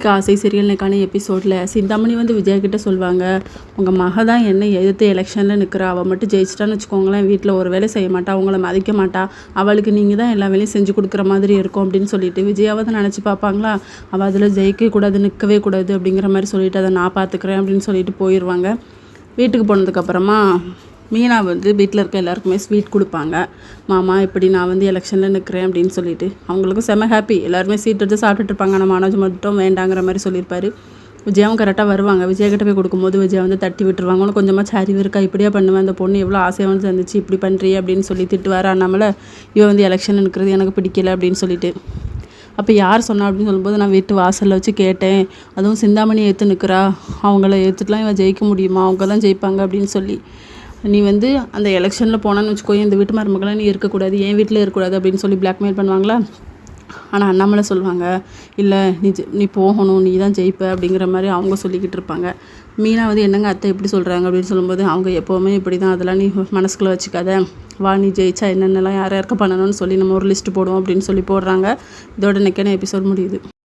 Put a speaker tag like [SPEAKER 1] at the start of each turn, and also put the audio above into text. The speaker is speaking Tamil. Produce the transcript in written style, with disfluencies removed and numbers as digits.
[SPEAKER 1] ஆசை சீரியலுக்கான எபிசோடில் சிந்தாமணி வந்து விஜய்கிட்ட சொல்லுவாங்க, உங்கள் மக தான் என்ன எதிர்த்து எலெக்ஷனில் நிற்கிறா, அவள் மட்டும் ஜெயிச்சிட்டான்னு வச்சுக்கோங்களேன், வீட்டில் ஒரு வேலை செய்ய மாட்டா, அவங்கள மதிக்க மாட்டா, அவளுக்கு நீங்கள் தான் எல்லா வேலையும் செஞ்சு கொடுக்குற மாதிரி இருக்கும் அப்படின்னு சொல்லிட்டு விஜயாவை தான் நினச்சி பார்ப்பாங்களா. அவள் அதில் ஜெயிக்கவே கூடாது, நிற்கவே கூடாது அப்படிங்கிற மாதிரி சொல்லிட்டு அதை நான் பார்த்துக்கிறேன் அப்படின்னு சொல்லிட்டு போயிடுவாங்க. வீட்டுக்கு போனதுக்கப்புறமா மீனா வந்து வீட்டில் இருக்க எல்லாருக்குமே ஸ்வீட் கொடுப்பாங்க. மாமா இப்படி நான் வந்து எலெக்ஷனில் நிற்கிறேன் அப்படின்னு சொல்லிட்டு அவங்களுக்கும் செம்ம ஹாப்பி. எல்லாருமே ஸ்வீட் எடுத்து சாப்பிட்டுட்டு இருப்பாங்க. ஆனால் மனோஜ் மட்டும் வேண்டாங்கிற மாதிரி சொல்லியிருப்பாரு. விஜயாவும் கரெக்டாக வருவாங்க. விஜய்கிட்ட போய் கொடுக்கும்போது விஜயா வந்து தட்டி விட்டுருவாங்க. உனக்கு கொஞ்சமாக அறிவு இருக்கா, இப்படியா பண்ணுவேன், அந்த பொண்ணு எவ்வளோ ஆசையாக வந்து தந்துச்சு, இப்படி பண்ணுறியே அப்படின்னு சொல்லி திட்டுவார். நம்மளை இவன் வந்து எலெக்ஷன் நிற்கிறது எனக்கு பிடிக்கல அப்படின்னு சொல்லிட்டு. அப்போ யார் சொன்னா அப்படின்னு சொல்லும்போது, நான் வீட்டு வாசலில் வச்சு கேட்டேன், அதுவும் சிந்தாமணி ஏற்று நிற்கிறா, அவங்கள ஏற்றுட்டுலாம் இவன் ஜெயிக்க முடியுமா, அவங்க தான் ஜெயிப்பாங்க அப்படின்னு சொல்லி, நீ வந்து அந்த எலெக்ஷனில் போனான்னு வச்சுக்கோ, இந்த வீட்டு மருமகளாக நீ இருக்கக்கூடாது, என் வீட்டில் இருக்கக்கூடாது அப்படின்னு சொல்லி பிளாக்மெயில் பண்ணுவாங்களா. ஆனால் அண்ணாமலை சொல்லுவாங்க, இல்லை நீ போகணும், நீ தான் ஜெயிப்ப அப்படிங்கிற மாதிரி அவங்க சொல்லிக்கிட்டு இருப்பாங்க. மீனா வந்து என்னங்க அத்தை எப்படி சொல்கிறாங்க அப்படின்னு சொல்லும்போது, அவங்க எப்போவுமே இப்படி தான், அதெல்லாம் நீ மனசுக்குள்ளே வச்சுக்காத, வா நீ ஜெயிச்சா என்னென்னலாம் யார் யாருக்கு பண்ணணும்னு சொல்லி நம்ம ஒரு லிஸ்ட்டு போடுவோம் அப்படின்னு சொல்லி போடுறாங்க. இதோட நெக்கான எபிசோட் முடியுது.